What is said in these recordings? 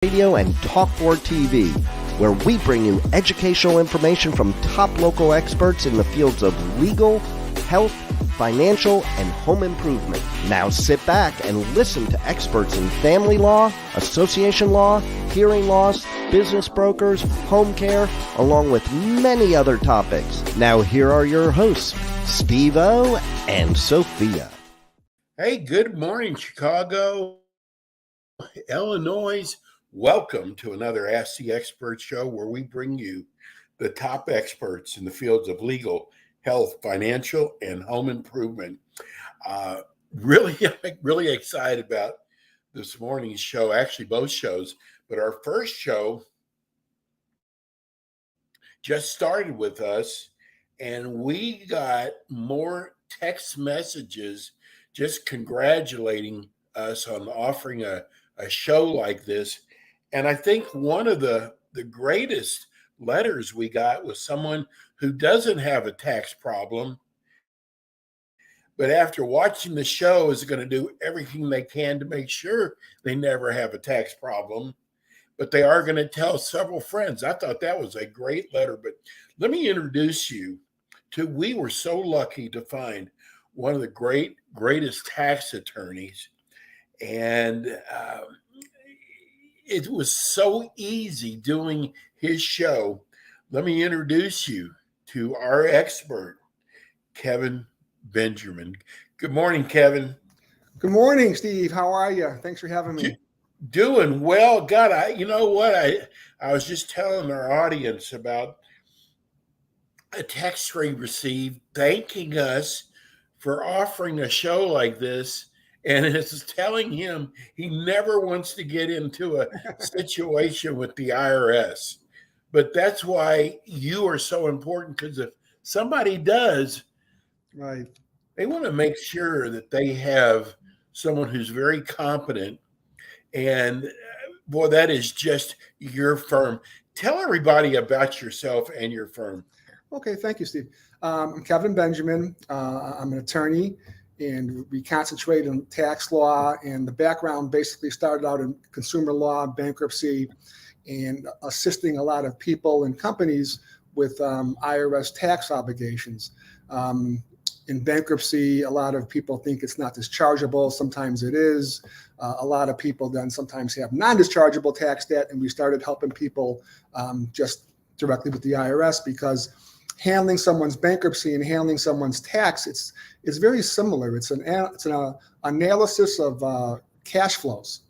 Radio and Talkboard TV, where we bring you educational information from top local experts in the fields of legal, health, financial, and home improvement. Now sit back and listen to experts in family law, association law, hearing loss, business brokers, home care, along with many other topics. Now here are your hosts, Steve-O and Sophia. Hey, good morning, Chicago, Illinois. Welcome to another Ask the Expert show where we bring you the top experts in the fields of legal, health, financial, and home improvement. Really excited about this morning's show, actually both shows, but our first show just started with us and we got more text messages just congratulating us on offering a show like this. And I think one of the greatest letters we got was someone who doesn't have a tax problem, but after watching the show is going to do everything they can to make sure they never have a tax problem, but they are going to tell several friends. I thought that was a great letter, but let me introduce you to, we were so lucky to find one of the greatest tax attorneys, and it was so easy doing his show. Let me introduce you to our expert, Kevin Benjamin. Good morning, Kevin. Good morning, Steve. How are you? Thanks for having me. Doing well. God, you know what? I was just telling our audience about a text we received thanking us for offering a show like this. And it's telling him he never wants to get into a situation with the IRS. But that's why you are so important, because if somebody does, right, they want to make sure that they have someone who's very competent. And boy, that is just your firm. Tell everybody about yourself and your firm. Okay, thank you, Steve. I'm Kevin Benjamin. I'm an attorney, and we concentrate on tax law, and the background basically started out in consumer law, bankruptcy, and assisting a lot of people and companies with IRS tax obligations. In bankruptcy, a lot of people think it's not dischargeable. Sometimes it is. A lot of people then sometimes have non-dischargeable tax debt, and we started helping people just directly with the IRS, because handling someone's bankruptcy and handling someone's tax, it's very similar. It's an analysis of cash flows,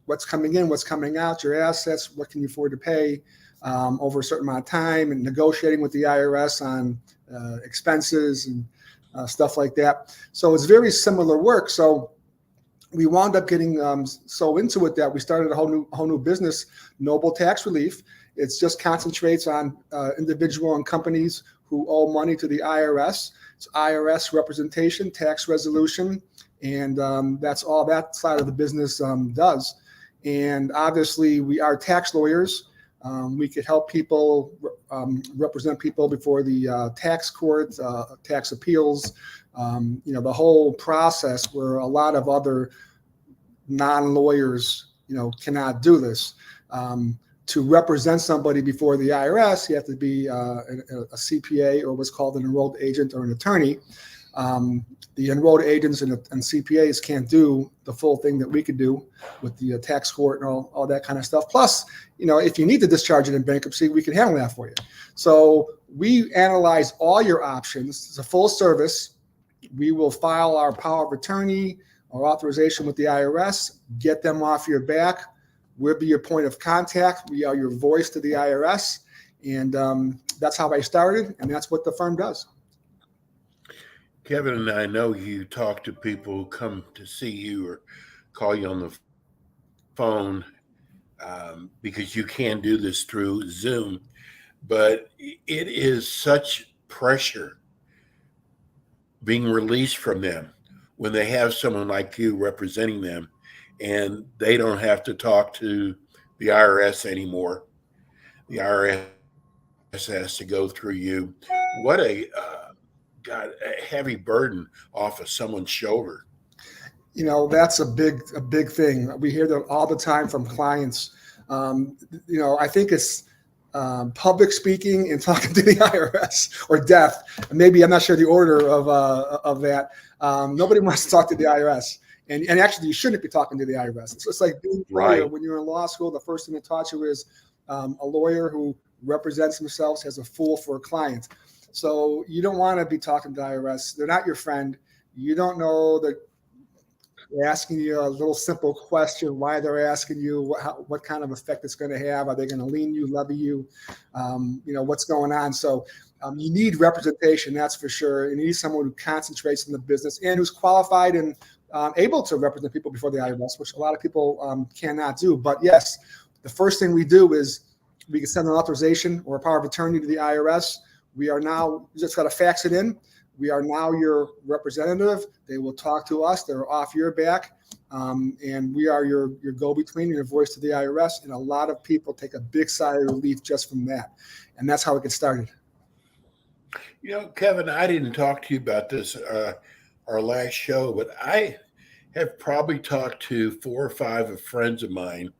what's coming in, what's coming out, your assets, what can you afford to pay over a certain amount of time, and negotiating with the IRS on expenses and stuff like that. So it's very similar work. So we wound up getting so into it that we started a whole new business, Noble Tax Relief. It just concentrates on individual and companies who owe money to the IRS. It's IRS representation, tax resolution, and that's all that side of the business does. And obviously, we are tax lawyers. We could help people represent people before the tax court, tax appeals, the whole process where a lot of other non-lawyers, cannot do this. To represent somebody before the IRS, you have to be a CPA, or what's called an enrolled agent or an attorney. The enrolled agents and CPAs can't do the full thing that we could do with the tax court and all that kind of stuff. Plus, if you need to discharge it in bankruptcy, we can handle that for you. So we analyze all your options. It's a full service. We will file our power of attorney or authorization with the IRS, get them off your back. We'll be your point of contact. We are your voice to the IRS. And that's how I started, and that's what the firm does. Kevin, and I know you talk to people who come to see you or call you on the phone because you can do this through Zoom, but it is such pressure being released from them when they have someone like you representing them, and they don't have to talk to the IRS anymore. The IRS has to go through you. What a heavy burden off of someone's shoulder. That's a big thing. We hear that all the time from clients. I think it's public speaking and talking to the IRS or death. Maybe I'm not sure the order of that. Nobody wants to talk to the IRS. And actually, you shouldn't be talking to the IRS. It's like being a lawyer. When you're in law school, the first thing they taught you is a lawyer who represents themselves as a fool for a client. So you don't want to be talking to the IRS. They're not your friend. You don't know that they're asking you a little simple question, why they're asking you, what kind of effect it's going to have. Are they going to lien you, levy you? What's going on? So you need representation, that's for sure. You need someone who concentrates on the business and who's qualified and able to represent people before the IRS, which a lot of people cannot do. But yes, the first thing we do is we can send an authorization or a power of attorney to the IRS. We are now, you just got to fax it in. We are now your representative. They will talk to us. They're off your back. And we are your go-between, your voice to the IRS. And a lot of people take a big sigh of relief just from that. And that's how it gets started. Kevin, I didn't talk to you about this our last show, but I have probably talked to 4 or 5 friends of mine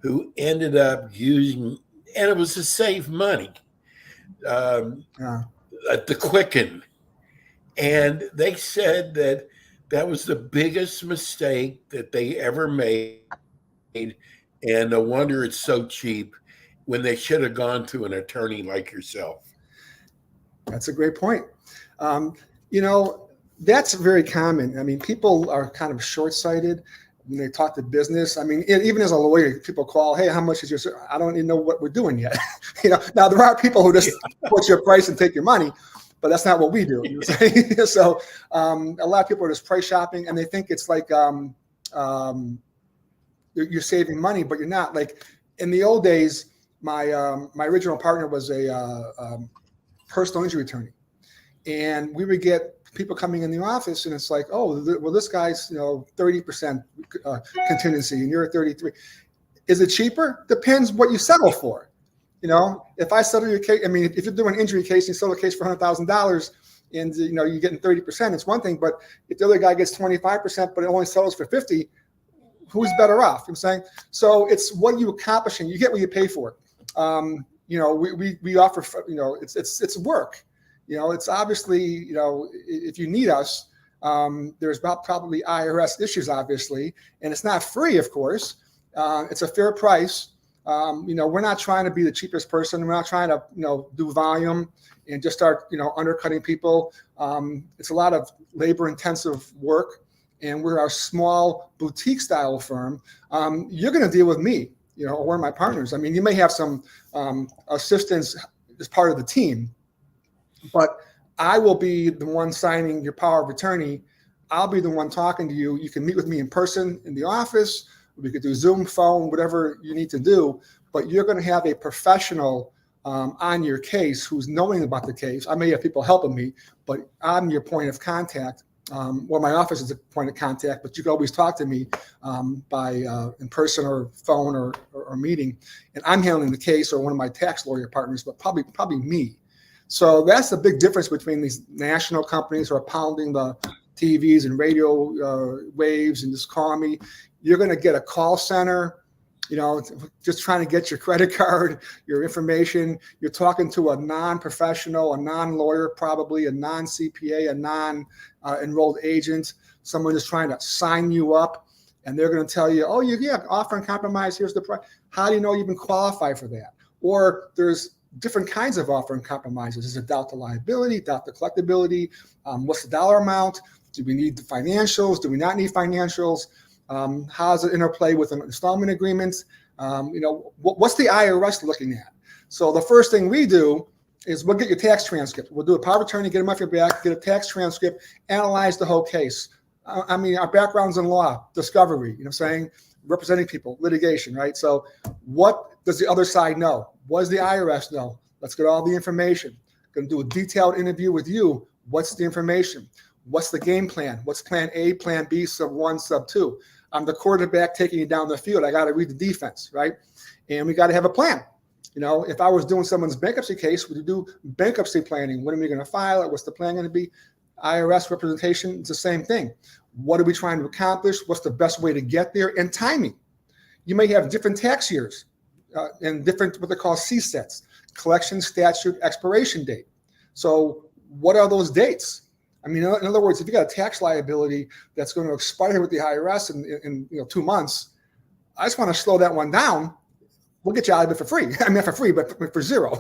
who ended up using, and it was to save money, the Quicken. And they said that was the biggest mistake that they ever made. And no wonder it's so cheap when they should have gone to an attorney like yourself. That's a great point. That's very common. I mean, people are kind of short-sighted when they talk to business. I mean, even as a lawyer, people call, hey, how much is your, I don't even know what we're doing yet. Now there are people who just put your price and take your money, but that's not what we do. So a lot of people are just price shopping and they think it's like you're saving money, but you're not. Like in the old days, my original partner was a personal injury attorney. And we would get people coming in the office and it's like, oh, well, this guy's, 30% contingency and you're at 33. Is it cheaper? Depends what you settle for. If I settle your case, I mean, if you're doing an injury case and you settle a case for $100,000 and, you're getting 30%, it's one thing. But if the other guy gets 25%, but it only settles for 50, who's better off? I'm saying, so it's what are you accomplishing? You get what you pay for. We offer, it's work. It's obviously, if you need us, there's probably IRS issues, obviously, and it's not free, of course. It's a fair price. We're not trying to be the cheapest person. We're not trying to, do volume and just start, undercutting people. It's a lot of labor-intensive work, and we're a small boutique-style firm. You're going to deal with me, or one of my partners. I mean, you may have some assistance as part of the team, but I will be the one signing your power of attorney. I'll be the one talking to you. You can meet with me in person in the office. We could do Zoom, phone, whatever you need to do, but you're going to have a professional on your case who's knowing about the case. I may have people helping me, but I'm your point of contact. My office is a point of contact, but you can always talk to me by in person or phone or meeting. And I'm handling the case or one of my tax lawyer partners, but probably me. So that's the big difference between these national companies who are pounding the TVs and radio waves and just call me. You're going to get a call center, just trying to get your credit card, your information. You're talking to a non-professional, a non-lawyer, probably a non-CPA, a non-enrolled agent, someone just trying to sign you up. And they're going to tell you, oh, yeah, offer and compromise, here's the price. How do you know you even qualify for that? Or there's different kinds of offer and compromises. Is it doubt the liability, doubt the collectability? What's the dollar amount? Do we need the financials? Do we not need financials? How does it interplay with an installment agreement? What's the IRS looking at? So the first thing we do is we'll get your tax transcript. We'll do a power of attorney, get them off your back, get a tax transcript, analyze the whole case. Our background's in law, discovery, representing people, litigation, right? So what does the other side know? What does the IRS know? Let's get all the information. Going to do a detailed interview with you. What's the information? What's the game plan? What's plan A, plan B, sub 1, sub 2? I'm the quarterback taking you down the field. I got to read the defense, right? And we got to have a plan. If I was doing someone's bankruptcy case, we do bankruptcy planning. When are we going to file it? What's the plan going to be? IRS representation, it's the same thing. What are we trying to accomplish? What's the best way to get there? And timing. You may have different tax years. and different what they call CSETs, collection statute expiration date. So what are those dates? I mean, in other words, if you got a tax liability that's going to expire with the IRS in 2 months, I just want to slow that one down. We'll get you out of it for free. I mean, not for free, but for zero.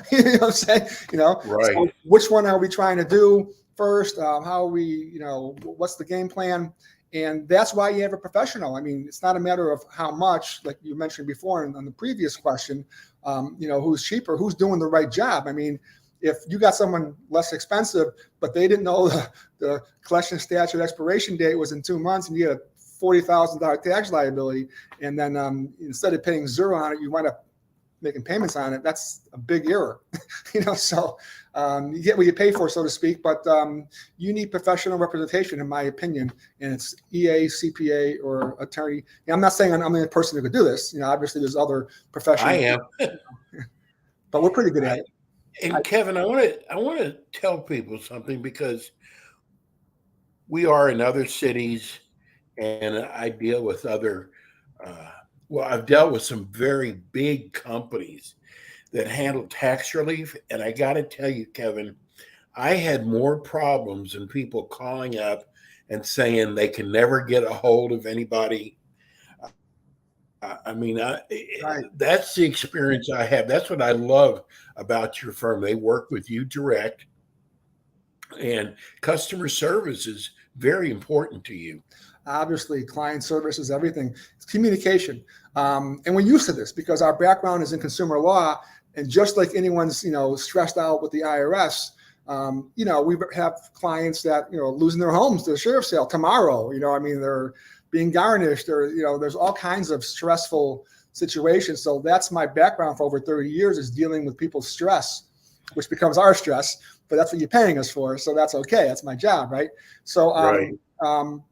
You know what I'm saying? Right. So which one are we trying to do first? How are we, what's the game plan? And that's why you have a professional. I mean, it's not a matter of how much, like you mentioned before on the previous question, who's cheaper, who's doing the right job. I mean, if you got someone less expensive, but they didn't know the collection statute expiration date was in 2 months and you had a $40,000 tax liability, and then instead of paying zero on it, you wind up making payments on it, that's a big error. So you get what you pay for, so to speak, but you need professional representation, in my opinion, and it's EA, CPA, or attorney. I'm not saying I'm the only person who could do this. Obviously there's other professionals. I am. But we're pretty good at it. And Kevin, I want to tell people something, because we are in other cities, and I deal with other. I've dealt with some very big companies that handle tax relief, and I got to tell you, Kevin, I had more problems than people calling up and saying they can never get a hold of anybody. Right. That's the experience I have. That's what I love about your firm. They work with you direct, and customer service is very important to you. Obviously, client service is everything. It's communication. And we're used to this because our background is in consumer law. And just like anyone's, stressed out with the IRS, we have clients that, losing their homes to the sheriff's sale tomorrow. They're being garnished, or, there's all kinds of stressful situations. So that's my background for over 30 years, is dealing with people's stress, which becomes our stress, but that's what you're paying us for. So that's okay. That's my job. Right. So, right.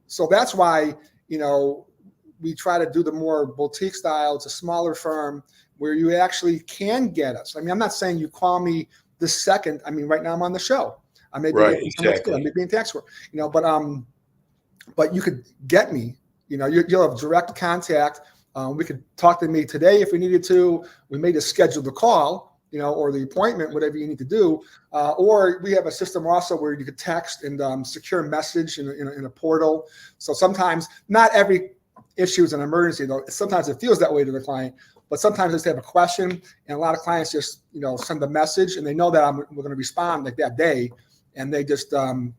So that's why, we try to do the more boutique style. It's a smaller firm where you actually can get us. I mean, I'm not saying you call me the second. I mean, right now I'm on the show. I may be, right, exactly. I may be in tax work, but you could get me. You'll have direct contact. We could talk to me today if we needed to. We may just schedule the call, or the appointment, whatever you need to do. Or we have a system also where you could text and secure message in a portal. So sometimes, not every issue is an emergency, though. Sometimes it feels that way to the client, but sometimes they just have a question, and a lot of clients just, send a message, and they know that we're going to respond like that day, and they just do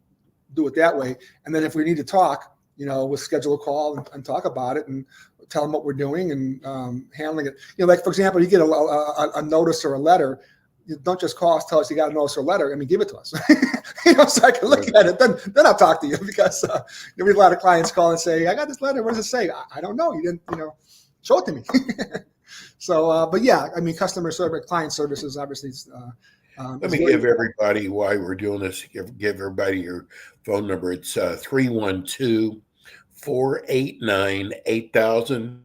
it that way. And then if we need to talk, we'll schedule a call and talk about it and tell them what we're doing and handling it. Like, for example, you get a notice or a letter. You don't just call us, tell us you got a notice or a letter. I mean, give it to us, so I can look at it. Then I'll talk to you, because we have a lot of clients call and say, I got this letter. What does it say? I don't know. You didn't, show it to me. So, but yeah, I mean, customer service, client services, obviously. Let me give everybody, while we're doing this, give everybody your phone number. It's 312-489-8000.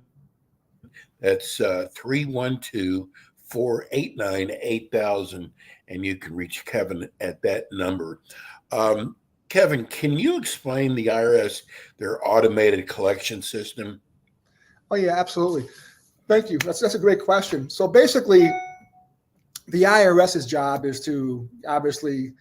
That's 312-489-8000, and you can reach Kevin at that number. Kevin, can you explain the IRS, their automated collection system? Oh yeah, absolutely. Thank you. That's a great question. So basically, the IRS's job is to, obviously,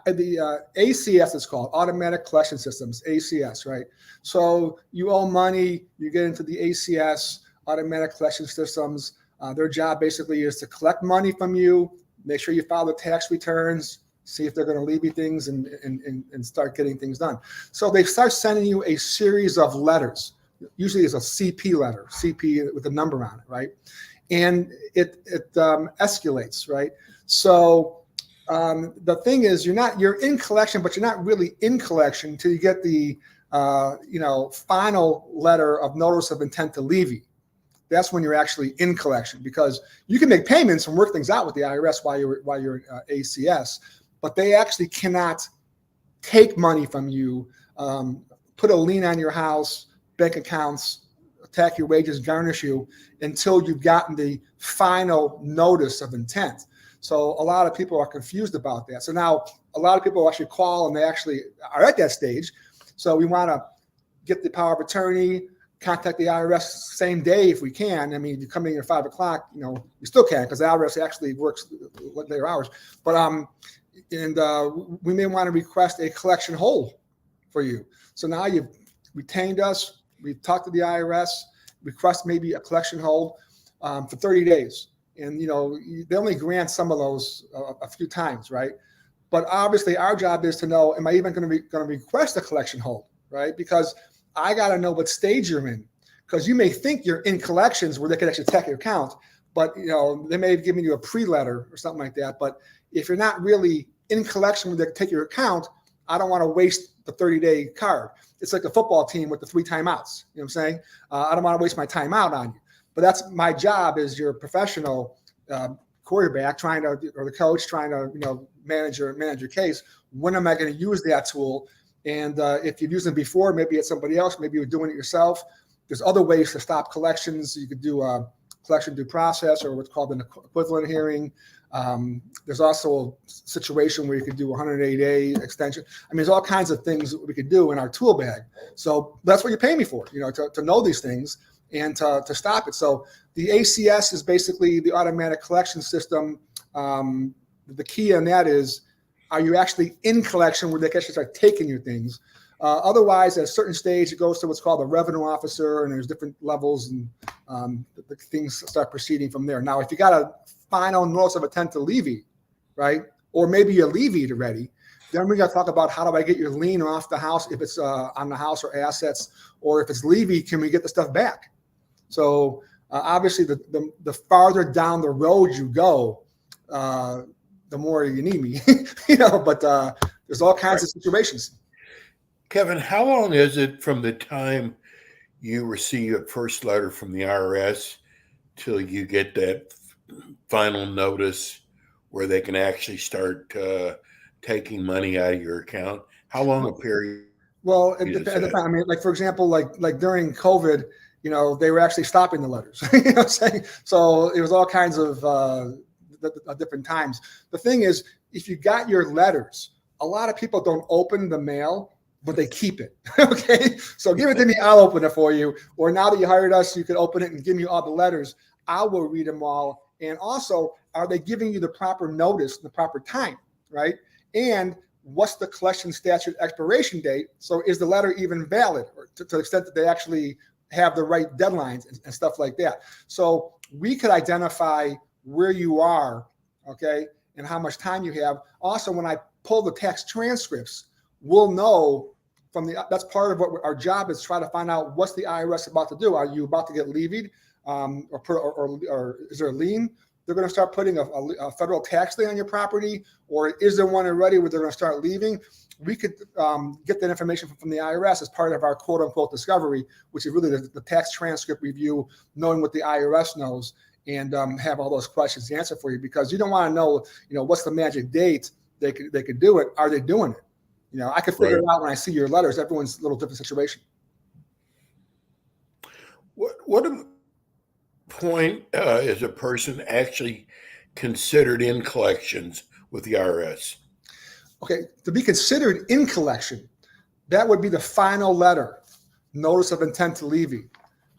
the ACS is called Automatic Collection Systems, ACS, right? So you owe money, you get into the ACS, Automatic Collection Systems. Their job basically is to collect money from you, make sure you file the tax returns, see if they're going to leave you things, and start getting things done. So they start sending you a series of letters. Usually it's a CP letter, CP with a number on it, right? And it escalates, right? So the thing is, you're in collection, but you're not really in collection until you get the final letter of notice of intent to levy. That's when you're actually in collection, because you can make payments and work things out with the IRS while you're in ACS, but they actually cannot take money from you, put a lien on your house, bank accounts, attack your wages, garnish you, until you've gotten the final notice of intent. So a lot of people are confused about that. So now a lot of people actually call, and they actually are at that stage. So we want to get the power of attorney, contact the IRS same day if we can. I mean, if you come in at 5 o'clock, you know, you still can because the IRS actually works later hours. But we may want to request a collection hold for you. So now you've retained us. We've talked to the IRS. Request maybe a collection hold for 30 days. And, you know, they only grant some of those a few times, right? But obviously our job is to know, am I even going to request a collection hold, right? Because I got to know what stage you're in, because you may think you're in collections where they could actually check your account, but you know they may have given you a pre-letter or something like that. But if you're not really in collection where they can take your account, I don't want to waste the 30-day card. It's like a football team with the 3 timeouts. You know what I'm saying? I don't want to waste my timeout on you. But that's my job as your professional quarterback, or the coach trying to, you know, manage your case. When am I going to use that tool? And if you've used it before, maybe it's somebody else, maybe you're doing it yourself. There's other ways to stop collections. You could do a collection due process or what's called an equivalent hearing. There's also a situation where you could do a 180-day extension. I mean, there's all kinds of things that we could do in our tool bag. So that's what you pay me for, you know, to know these things and to stop it. So the ACS is basically the automatic collection system. The key on that is, are you actually in collection where they can actually start taking your things? Otherwise, at a certain stage, it goes to what's called a revenue officer, and there's different levels, and the things start proceeding from there. Now, if you got a final notice of intent to levy, right, or maybe you're levied already, then we got to talk about how do I get your lien off the house if it's on the house or assets, or if it's levy, can we get the stuff back? So obviously, the farther down the road you go, the more you need me, you know, but there's all kinds of situations. Kevin, how long is it from the time you receive a first letter from the IRS till you get that final notice where they can actually start taking money out of your account? How long a period? Well, at the time, I mean, like, for example, like during COVID, you know, they were actually stopping the letters, you know what I'm saying? So it was all kinds of different times. The thing is, if you got your letters, a lot of people don't open the mail, but they keep it. Okay, so give it to me, I'll open it for you. Or now that you hired us, you can open it and give me all the letters. I will read them all. And also, are they giving you the proper notice, the proper time, right? And what's the collection statute expiration date? So is the letter even valid, or to the extent that they actually have the right deadlines and stuff like that? So we could identify where you are, okay, and how much time you have. Also, when I pull the tax transcripts, we'll know that's part of what our job is, try to find out what's the IRS about to do. Are you about to get levied, or is there a lien? They're going to start putting a federal tax lien on your property, or is there one already where they're going to start leaving? We could get that information from the IRS as part of our quote unquote discovery, which is really the tax transcript review, knowing what the IRS knows, and have all those questions answered for you, because you don't want to know, you know, what's the magic date they could do it. Are they doing it? You know, I could figure it out when I see your letters. Everyone's a little different situation. What point is a person actually considered in collections with the IRS? Okay, to be considered in collection, that would be the final letter, notice of intent to levy.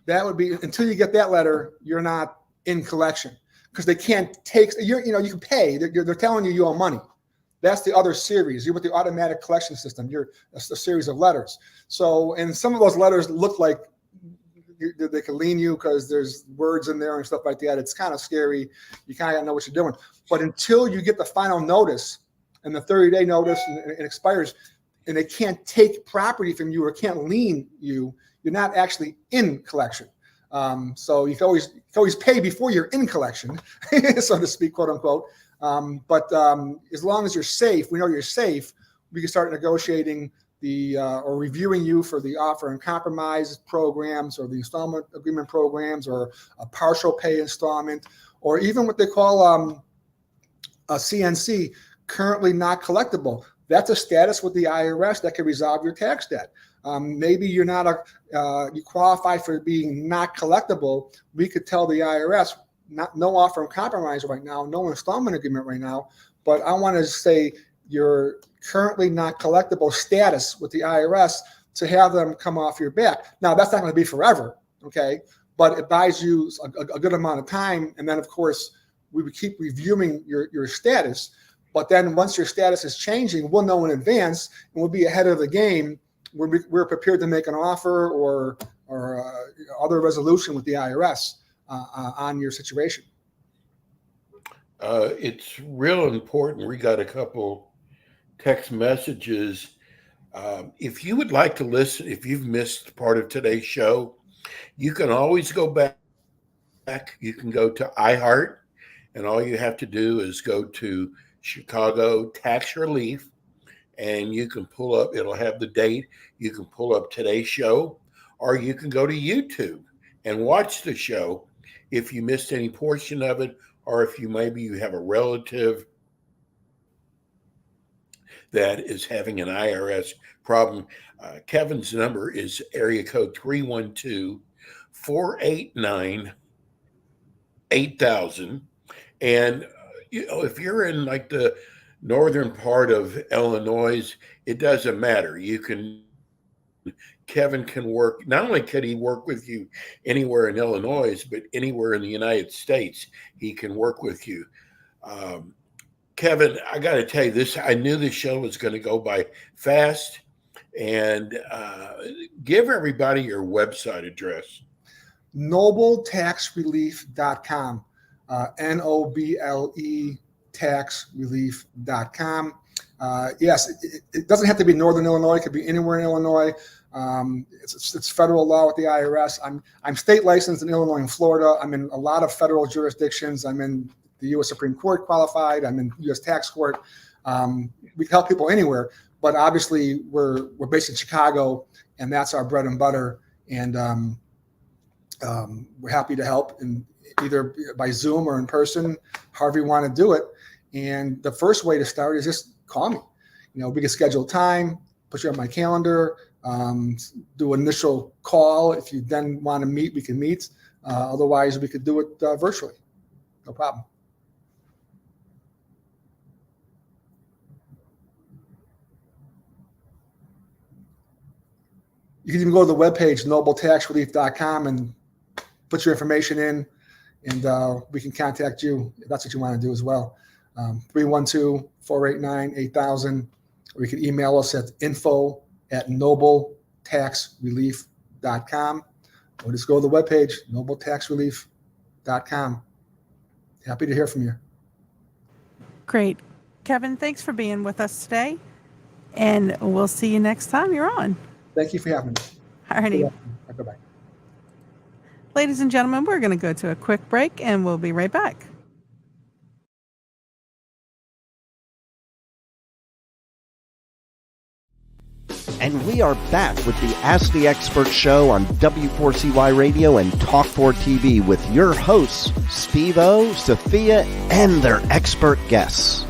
That would be, until you get that letter, you're not in collection, because they can't take, you can pay. They're telling you owe money. That's the other series. You're with the automatic collection system. You're a series of letters. So, and some of those letters look like they can lien you because there's words in there and stuff like that. It's kind of scary. You kind of got to know what you're doing. But until you get the final notice and the 30-day notice and it expires, and they can't take property from you or can't lien you, you're not actually in collection. So you can always pay before you're in collection, so to speak, quote unquote. But as long as you're safe, we know you're safe, we can start negotiating or reviewing you for the offer and compromise programs, or the installment agreement programs, or a partial pay installment, or even what they call a CNC, currently not collectible. That's a status with the IRS that can resolve your tax debt. Maybe you're not you qualify for being not collectible. We could tell the IRS, no offer and compromise right now, no installment agreement right now, but I want to say you're currently not collectible status with the IRS to have them come off your back. Now, that's not going to be forever. Okay. But it buys you a good amount of time. And then, of course, we would keep reviewing your status. But then once your status is changing, we'll know in advance and we'll be ahead of the game. We're prepared to make an offer or other resolution with the IRS on your situation. It's real important. We got a couple text messages. If you would like to listen, if you've missed part of today's show, you can always go back. You can go to iHeart, and all you have to do is go to Chicago Tax Relief, and you can pull up, it'll have the date. You can pull up today's show, or you can go to YouTube and watch the show if you missed any portion of it, or if you have a relative that is having an IRS problem. Kevin's number is area code 312-489-8000. And if you're in like the northern part of Illinois, it doesn't matter. Kevin can work. Not only can he work with you anywhere in Illinois, but anywhere in the United States, he can work with you. Kevin, I got to tell you this. I knew this show was going to go by fast, and give everybody your website address. NobleTaxRelief.com. NOBLE taxrelief.com. Yes, it doesn't have to be Northern Illinois. It could be anywhere in Illinois. It's federal law with the IRS. I'm state licensed in Illinois and Florida. I'm in a lot of federal jurisdictions. I'm in the U.S. Supreme Court qualified. I'm in U.S. Tax Court. We can help people anywhere, but obviously we're based in Chicago, and that's our bread and butter. And we're happy to help, in either by Zoom or in person, however you want to do it. And the first way to start is just call me. We can schedule time, put you on my calendar, do an initial call. If you then want to meet, we can meet. Otherwise, we could do it virtually. No problem. You can even go to the webpage, NobleTaxRelief.com, and put your information in, and we can contact you if that's what you want to do as well. 312-489-8000, or you can email us at info@NobleTaxRelief.com, or just go to the webpage, NobleTaxRelief.com. Happy to hear from you. Great. Kevin, thanks for being with us today, and we'll see you next time you're on. Thank you for having me. All righty. Bye-bye. Ladies and gentlemen, we're going to go to a quick break, and we'll be right back. And we are back with the Ask the Expert show on W4CY Radio and Talk4TV with your hosts, Steve-O, Sophia, and their expert guests.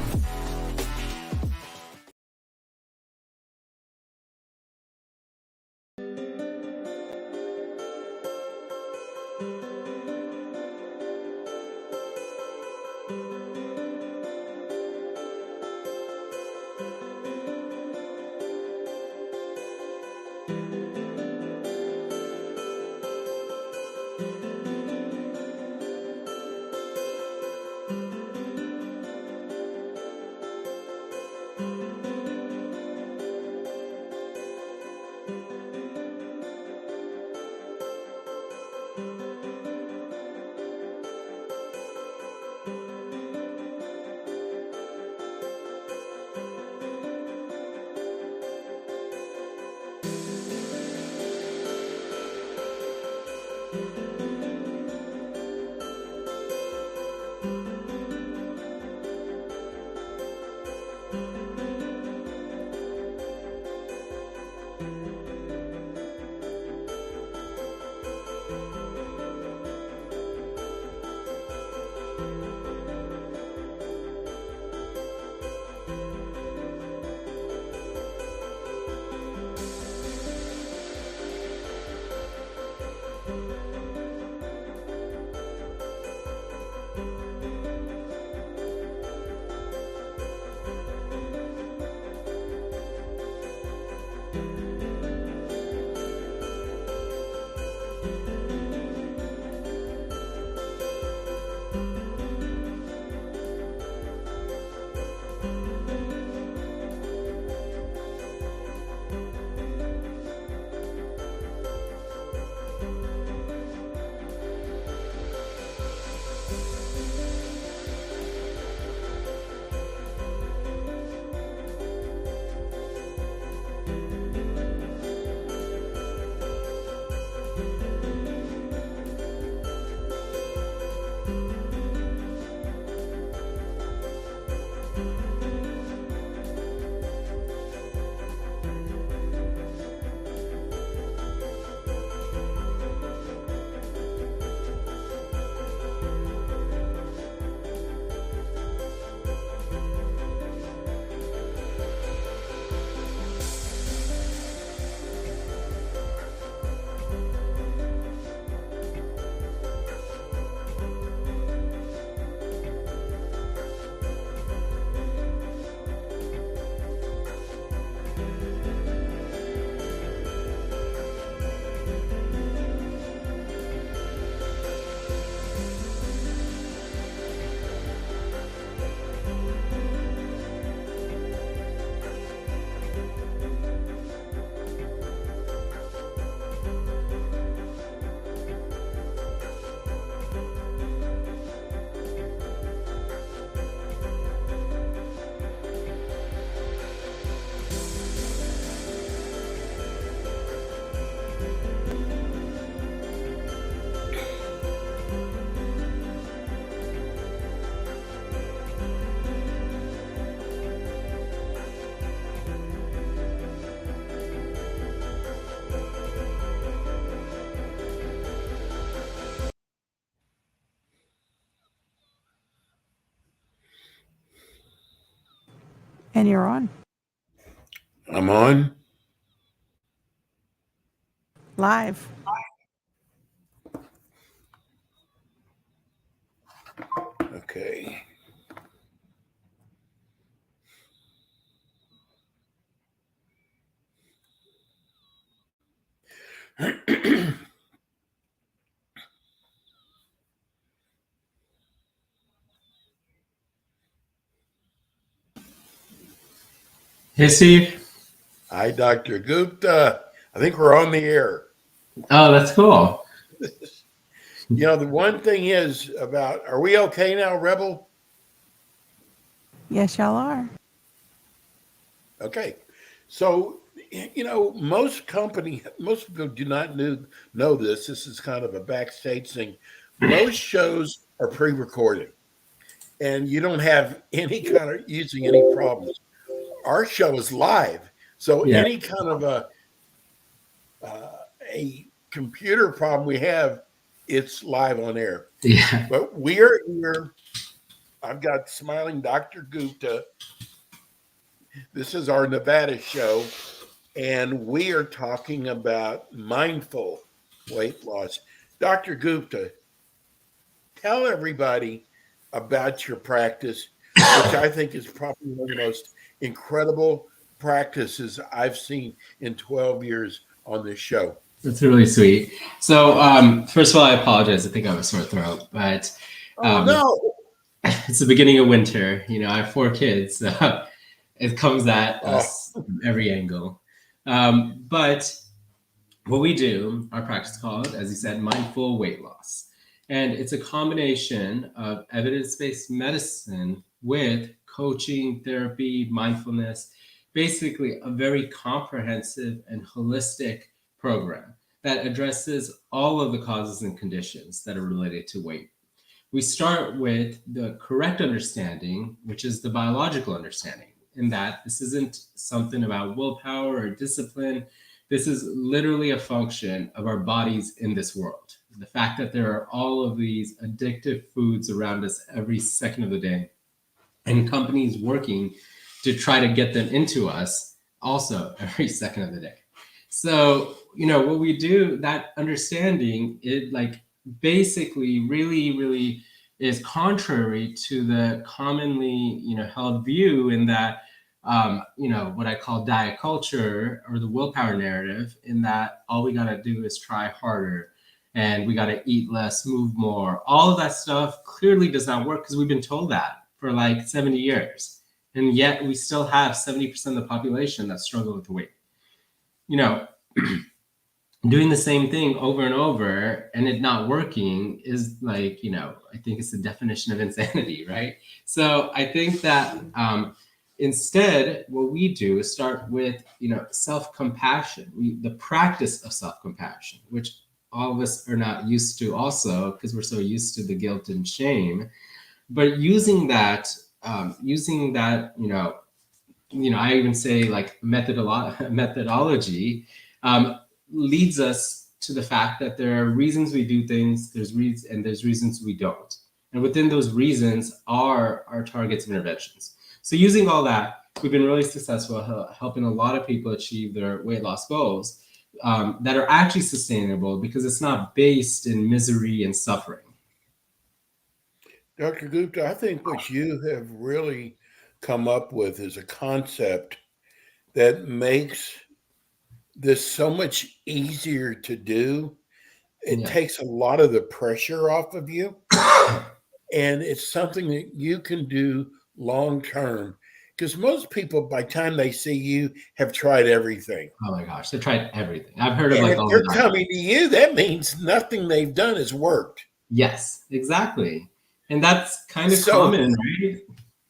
And you're on. I'm on. Live. Okay. Hey, Steve. Hi, Dr. Gupta. I think we're on the air. Oh, that's cool. You know, the one thing is about, are we okay now, Rebel? Yes, y'all are. Okay. So, you know, most people do not know this. This is kind of a backstage thing. Most shows are pre-recorded and you don't have any kind of using any problems. Our show is live. So Yeah. any kind of a computer problem we have, it's live on air. Yeah. But we are here. I've got smiling Dr. Gupta. This is our Nevada show, and we are talking about mindful weight loss. Dr. Gupta, tell everybody about your practice, which I think is probably one of the most incredible practices I've seen in 12 years on this show. That's really sweet. So, first of all, I apologize. I think I have a sore throat, but No. it's the beginning of winter. You know, I have 4 kids. So it comes at us from every angle. But what we do, our practice called, as you said, mindful weight loss. And it's a combination of evidence-based medicine with coaching, therapy, mindfulness, basically a very comprehensive and holistic program that addresses all of the causes and conditions that are related to weight. We start with the correct understanding, which is the biological understanding, in that this isn't something about willpower or discipline. This is literally a function of our bodies in this world. The fact that there are all of these addictive foods around us every second of the day, and companies working to try to get them into us also every second of the day. So, you know, what we do, that understanding, it like basically really is contrary to the commonly, you know, held view in that, you know, what I call diet culture or the willpower narrative, in that all we got to do is try harder and we got to eat less, move more. All of that stuff clearly does not work because we've been told that for like 70 years. And yet we still have 70% of the population that struggle with weight. You know, doing the same thing over and over and it not working is like, you know, I think it's the definition of insanity, right? So I think that instead, what we do is start with, you know, self-compassion, the practice of self-compassion, which all of us are not used to also because we're so used to the guilt and shame. But using that, you know, I even say like methodology leads us to the fact that there are reasons we do things, there's reasons we don't. And within those reasons are our targets of interventions. So using all that, we've been really successful helping a lot of people achieve their weight loss goals that are actually sustainable because it's not based in misery and suffering. Dr. Gupta, I think what you have really come up with is a concept that makes this so much easier to do. It takes a lot of the pressure off of you. And it's something that you can do long term. Because most people, by the time they see you, have tried everything. Oh my gosh, they've tried everything. I've heard of like all they're coming to you, that means nothing they've done has worked. Yes, exactly. And that's kind of common, right?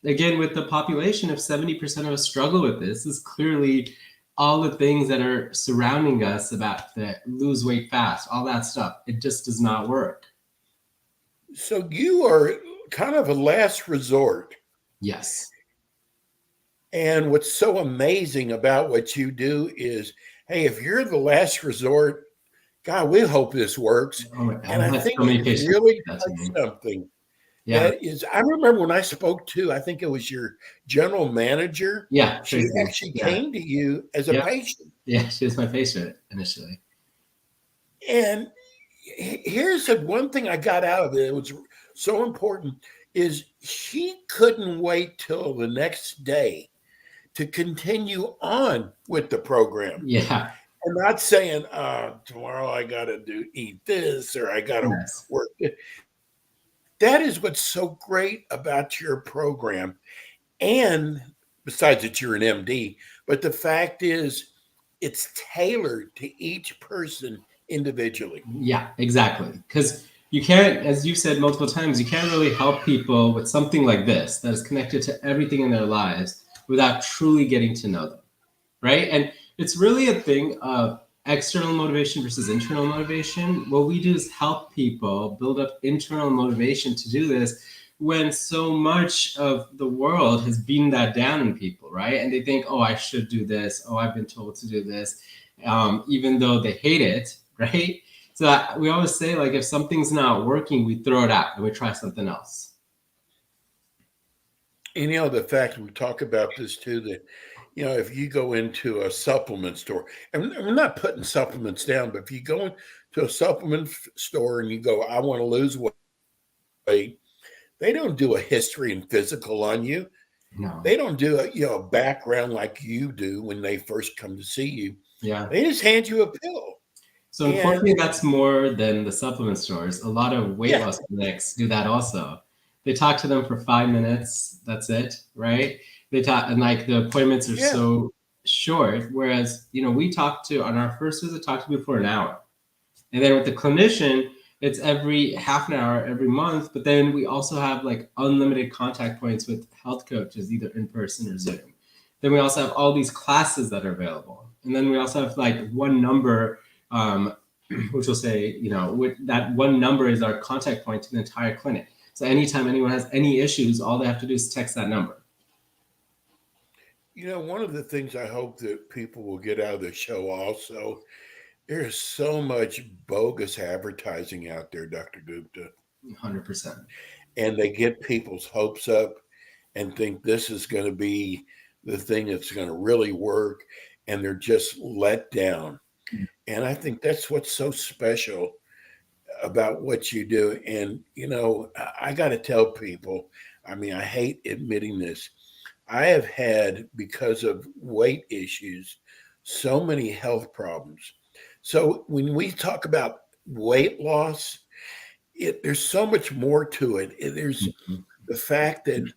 Again, with the population of 70% of us struggle with this is clearly all the things that are surrounding us about the lose weight fast, all that stuff. It just does not work. So you are kind of a last resort. Yes. And what's so amazing about what you do is, hey, if you're the last resort, God, we hope this works. Oh my God, and I think it's really something Yeah. That is, I remember when I spoke to, I think it was your general manager. Yeah. She Tracy. actually Yeah. came to you as a Yep. patient. Yeah. She was my patient initially. And here's the one thing I got out of it. It was so important is she couldn't wait till the next day to continue on with the program. Yeah. And not saying, tomorrow I got to eat this or I got to Yes. work. That is what's so great about your program. And besides that you're an MD, but the fact is it's tailored to each person individually. Yeah, exactly. Because you can't, as you said multiple times, you can't really help people with something like this that is connected to everything in their lives without truly getting to know them, right? And it's really a thing of external motivation versus internal motivation. What we do is help people build up internal motivation to do this when so much of the world has beaten that down in people, right? And they think, oh, I should do this. Oh, I've been told to do this, even though they hate it, right? So we always say, like, if something's not working, we throw it out and we try something else. And, the fact we talk about this too, that, if you go into a supplement store, and I'm not putting supplements down, but if you go into a supplement store and you go, I want to lose weight, they don't do a history and physical on you. No. They don't do a background like you do when they first come to see you. Yeah. They just hand you a pill. So unfortunately, that's more than the supplement stores. A lot of weight loss clinics do that also. They talk to them for 5 minutes. That's it, right? They talk, and like the appointments are so short. Whereas, we talk to, on our first visit, talk to people for an hour. And then with the clinician, it's every half an hour, every month. But then we also have like unlimited contact points with health coaches, either in person or Zoom. Then we also have all these classes that are available. And then we also have like one number, which will say, that one number is our contact point to the entire clinic. So anytime anyone has any issues, all they have to do is text that number. One of the things I hope that people will get out of the show also, there's so much bogus advertising out there, Dr. Gupta. 100%. And they get people's hopes up and think this is going to be the thing that's going to really work, and they're just let down. And I think that's what's so special about what you do. And, I got to tell people, I hate admitting this. I have had, because of weight issues, so many health problems. So when we talk about weight loss, there's so much more to it. There's the fact that,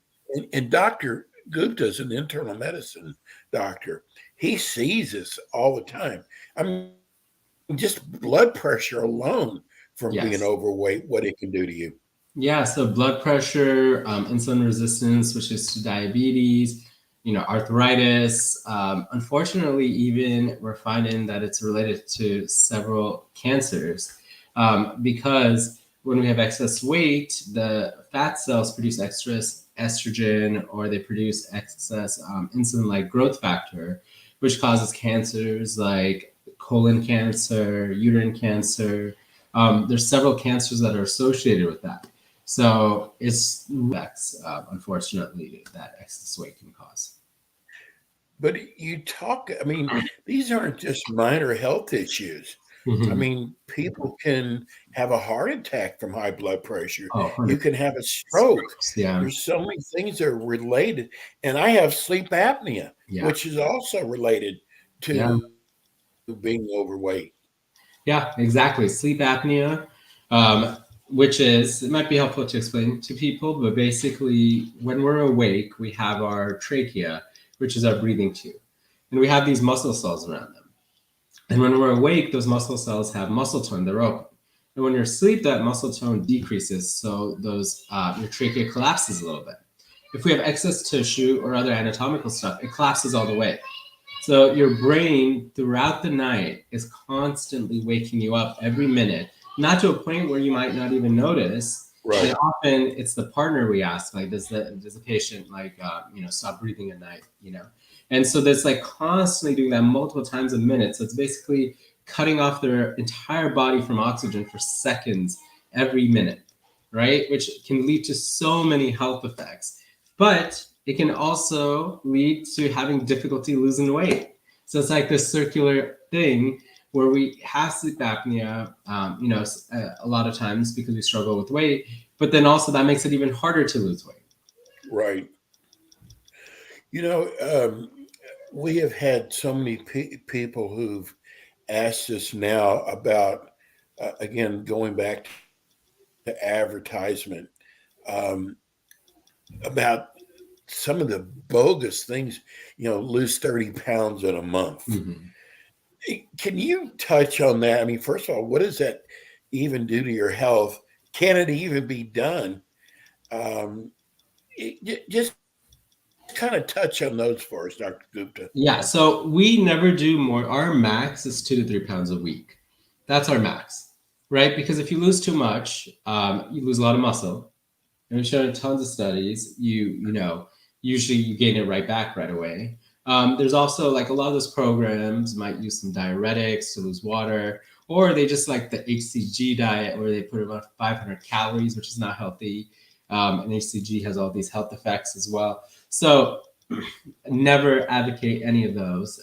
and Dr. Gupta is an internal medicine doctor. He sees this all the time. Just blood pressure alone from being overweight, what it can do to you. Yeah, so blood pressure, insulin resistance, which is to diabetes, arthritis. Unfortunately, even we're finding that it's related to several cancers because when we have excess weight, the fat cells produce extra estrogen, or they produce excess insulin-like growth factor, which causes cancers like colon cancer, uterine cancer. There's several cancers that are associated with that. So it's unfortunately, that excess weight can cause. But you talk, these aren't just minor health issues. People can have a heart attack from high blood pressure. You can have a stroke. Yeah. There's so many things that are related. And I have sleep apnea, which is also related to being overweight. Yeah, exactly. Sleep apnea, which is, it might be helpful to explain to people, but basically when we're awake, we have our trachea, which is our breathing tube. And we have these muscle cells around them. And when we're awake, those muscle cells have muscle tone, they're open. And when you're asleep, that muscle tone decreases. So those your trachea collapses a little bit. If we have excess tissue or other anatomical stuff, it collapses all the way. So your brain throughout the night is constantly waking you up every minute, not to a point where you might not even notice. Right. And often it's the partner we ask, like, does the patient stop breathing at night, And so there's like constantly doing that multiple times a minute. So it's basically cutting off their entire body from oxygen for seconds every minute. right? Which can lead to so many health effects. But it can also lead to having difficulty losing weight. So it's like this circular thing where we have sleep apnea, a lot of times because we struggle with weight, but then also that makes it even harder to lose weight. Right. We have had so many people who've asked us now about, again, going back to advertisement, about some of the bogus things, lose 30 pounds in a month. Mm-hmm. Can you touch on that? I mean, first of all, what does that even do to your health? Can it even be done? Just kind of touch on those for us, Dr. Gupta. Yeah, so we never do more. Our max is 2 to 3 pounds a week. That's our max, right? Because if you lose too much, you lose a lot of muscle. And we've shown in tons of studies, usually you gain it right back right away. There's also like a lot of those programs might use some diuretics to lose water, or they just like the HCG diet where they put about 500 calories, which is not healthy. And HCG has all these health effects as well. So never advocate any of those.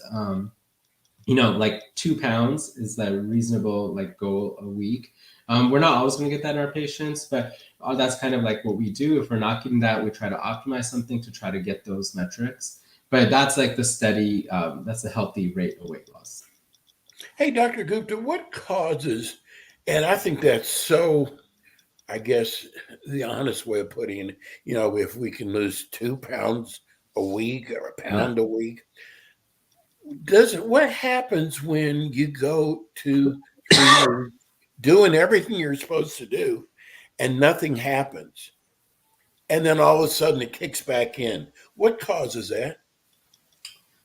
Like 2 pounds is a reasonable goal a week. We're not always going to get that in our patients, but that's kind of like what we do. If we're not getting that, we try to optimize something to try to get those metrics. But that's like the steady, that's a healthy rate of weight loss. Hey, Dr. Gupta, what causes, and I think that's so, I guess, the honest way of putting it, if we can lose 2 pounds a week or a pound a week, what happens when you go to doing everything you're supposed to do and nothing happens? And then all of a sudden it kicks back in. What causes that?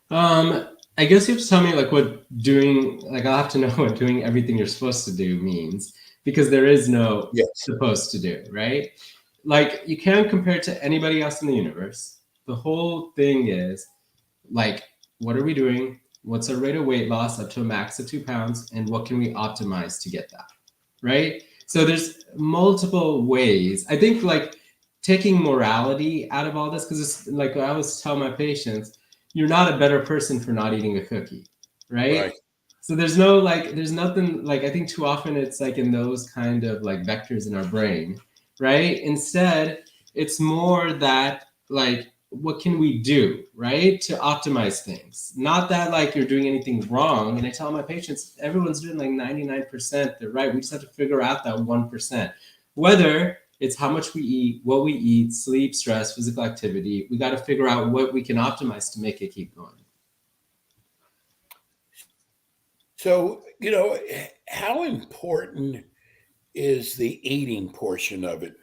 I guess you have to tell me I'll have to know what doing everything you're supposed to do means, because there is no supposed to do, right? Like, you can't compare it to anybody else in the universe. The whole thing is what are we doing? What's our rate of weight loss up to a max of 2 pounds? And what can we optimize to get that, right? So there's multiple ways. I think taking morality out of all this, because it's like I always tell my patients, you're not a better person for not eating a cookie, right? So there's nothing, I think too often it's in those kind of vectors in our brain, right? Instead, it's more that what can we do, right, to optimize things? Not that you're doing anything wrong. And I tell my patients, everyone's doing 99%. They're right. We just have to figure out that 1%. Whether it's how much we eat, what we eat, sleep, stress, physical activity, we got to figure out what we can optimize to make it keep going. So, how important is the eating portion of it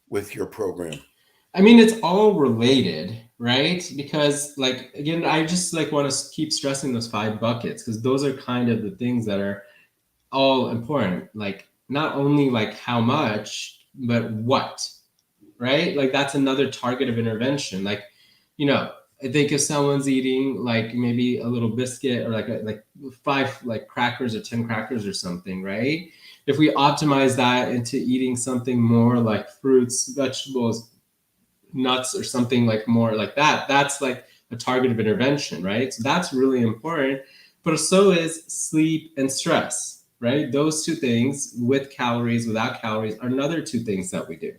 with your program? I mean, it's all related, right? Because again, I just want to keep stressing those 5 buckets, because those are kind of the things that are all important. Not only how much, but what, right? That's another target of intervention. I think if someone's eating maybe a little biscuit or 5 crackers or 10 crackers or something, right? If we optimize that into eating something more like fruits, vegetables, nuts, or something more like that, that's a target of intervention, right? So that's really important. But so is sleep and stress, right? Those 2 things, with calories, without calories, are another 2 things that we do,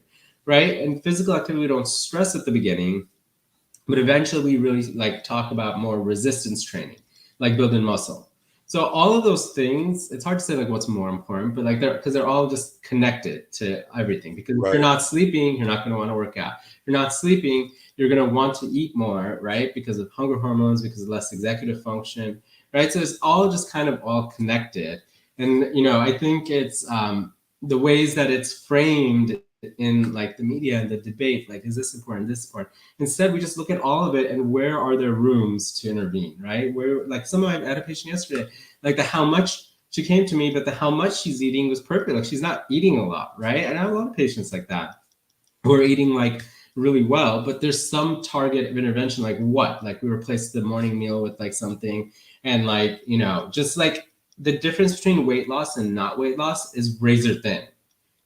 right? And physical activity, we don't stress at the beginning, but eventually we really talk about more resistance training, building muscle. So all of those things, it's hard to say what's more important, but they're all just connected to everything. Because if you're not sleeping, you're not going to want to work out. If you're not sleeping, you're going to want to eat more, right? Because of hunger hormones, because of less executive function, right? So it's all just kind of all connected. And, I think it's the ways that it's framed in the media and the debate, is this important, this important? Instead, we just look at all of it and where are there rooms to intervene, right? Where I had a patient yesterday, the how much she came to me, but the how much she's eating was perfect. She's not eating a lot, right? And I have a lot of patients like that who are eating really well, but there's some target of intervention, what? We replace the morning meal with something, and just the difference between weight loss and not weight loss is razor thin.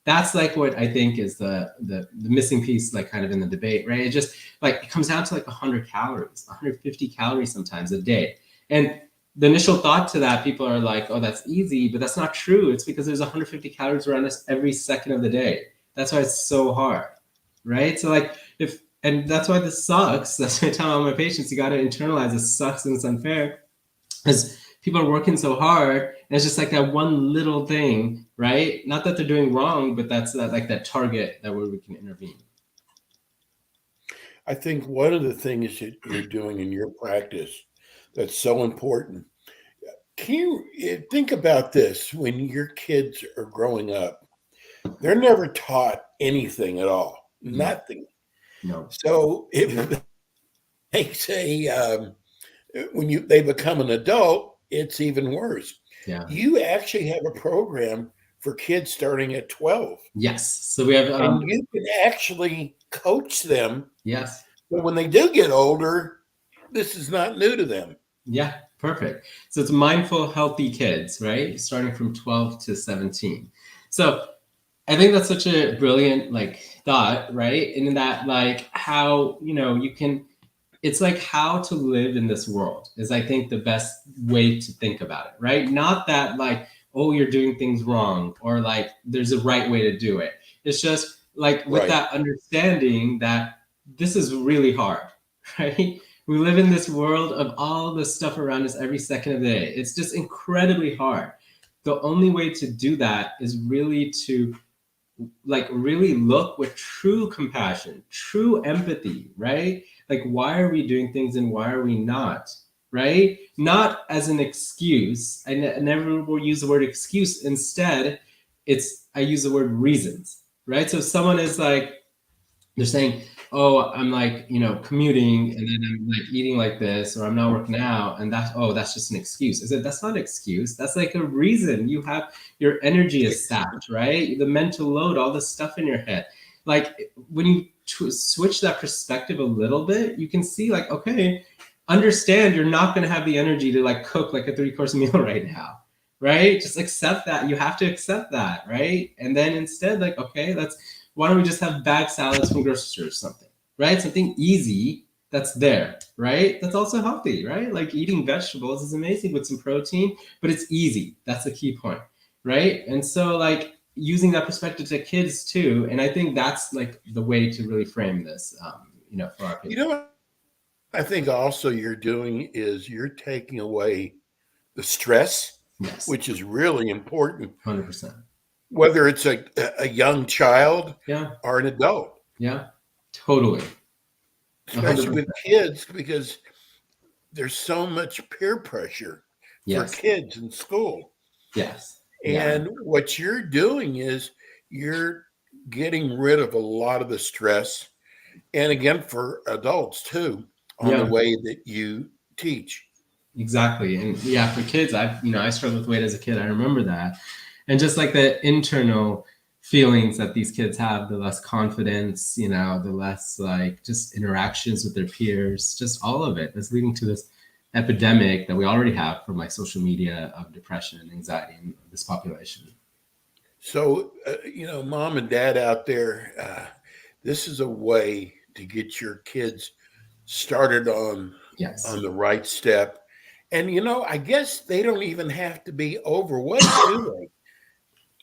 that's like what I think is the missing piece, like kind of in the debate, right? It just like, it comes down to like 100 calories, 150 calories sometimes a day. And the initial thought to that, people are like, oh, that's easy, but that's not true. It's because there's 150 calories around us every second of the day. That's why it's so hard, right? So like and that's why this sucks. That's why I tell all my patients, you got to internalize it sucks and it's unfair, because people are working so hard, and it's just like that one little thing, right? Not that they're doing wrong, but that's like that target that where we can intervene. I think one of the things that you're doing in your practice that's so important. Can you think about this? When your kids are growing up, they're never taught anything at all, nothing. No. So if they say when they become an adult, it's even worse. Yeah. You actually have a program for kids starting at 12. Yes. So we have. And you can actually coach them. Yes. But when they do get older, this is not new to them. Yeah, perfect. So it's mindful, healthy kids, right? Starting from 12 to 17. So I think that's such a brilliant like thought, right? And in that, like how, you can, it's like how to live in this world is, I think, the best way to think about it, right? Not that like, oh, you're doing things wrong, or like there's a right way to do it. It's just like with that understanding that this is really hard, right? We live in this world of all the stuff around us every second of the day. It's just incredibly hard. The only way to do that is really to like really look with true compassion, true empathy, right? Like, why are we doing things and why are we not, right? Not as an excuse. I never will use the word excuse. Instead, I use the word reasons, right? So if someone is like, they're saying, oh, I'm like, commuting and then I'm like eating like this, or I'm not working out, and that's just an excuse. I said, that's not an excuse. That's like a reason. You have, your energy is sapped, right? The mental load, all the stuff in your head. Like when you switch that perspective a little bit, you can see like, okay, understand you're not going to have the energy to like cook like a 3-course meal right now, right? Just accept that. You have to accept that, right? And then instead, like, okay, why don't we just have bag salads from grocery store or something, right? Something easy that's there, right? That's also healthy, right? Like eating vegetables is amazing with some protein, but it's easy. That's the key point, right? And so like using that perspective to kids too. And I think that's like the way to really frame this, for our kids. What I think also you're doing is you're taking away the stress, yes, which is really important. 100%. Whether it's a young child or an adult. Yeah, totally. 100%. Especially with kids, because there's so much peer pressure for kids in school. Yes. And what you're doing is you're getting rid of a lot of the stress. And again, for adults too, on the way that you teach. Exactly. And for kids, I struggled with weight as a kid. I remember that. And just like the internal feelings that these kids have, the less confidence, the less like just interactions with their peers, just all of it is leading to this epidemic that we already have from like social media of depression and anxiety in this population. So, mom and dad out there, this is a way to get your kids started on the right step. And, I guess they don't even have to be overweight, do they?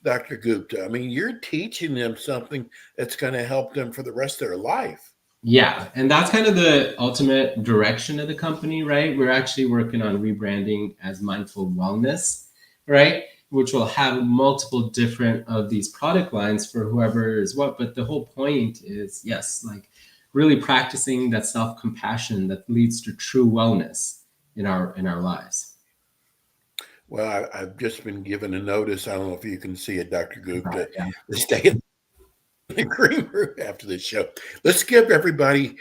Dr. Gupta. I mean, you're teaching them something that's going to help them for the rest of their life. Yeah. And that's kind of the ultimate direction of the company, right? We're actually working on rebranding as Mindful Wellness, right? Which will have multiple different of these product lines for whoever is what. But the whole point is, like really practicing that self-compassion that leads to true wellness in our lives. Well, I've just been given a notice. I don't know if you can see it, Dr. Gupta. To stay in the green room after this show. Let's give everybody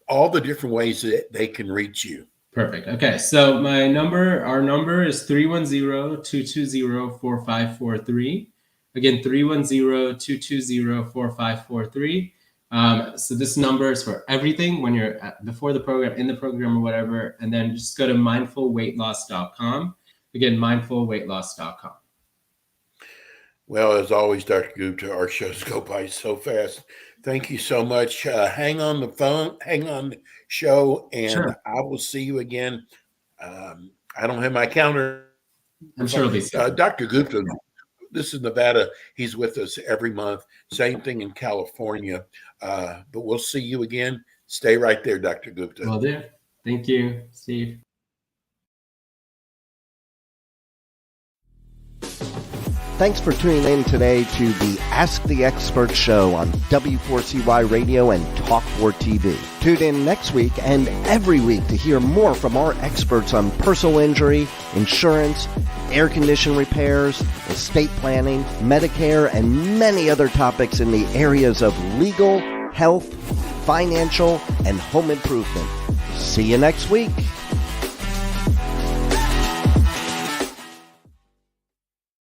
all the different ways that they can reach you. Perfect. Okay. So our number is 310-220-4543. Again, 310-220-4543. So this number is for everything when you're before the program, in the program, or whatever. And then just go to mindfulweightloss.com. Again, mindfulweightloss.com. Well, as always, Dr. Gupta, our shows go by so fast. Thank you so much. Hang on the phone, hang on the show, and Sure. I will see you again. I don't have my calendar. I'm sure it'll be soon. Dr. Gupta, this is Nevada. He's with us every month. Same thing in California. But we'll see you again. Stay right there, Dr. Gupta. Will do. Thank you, Steve. Thanks for tuning in today to the Ask the Expert show on W4CY Radio and Talk4 TV. Tune in next week and every week to hear more from our experts on personal injury, insurance, air condition repairs, estate planning, Medicare, and many other topics in the areas of legal, health, financial, and home improvement. See you next week.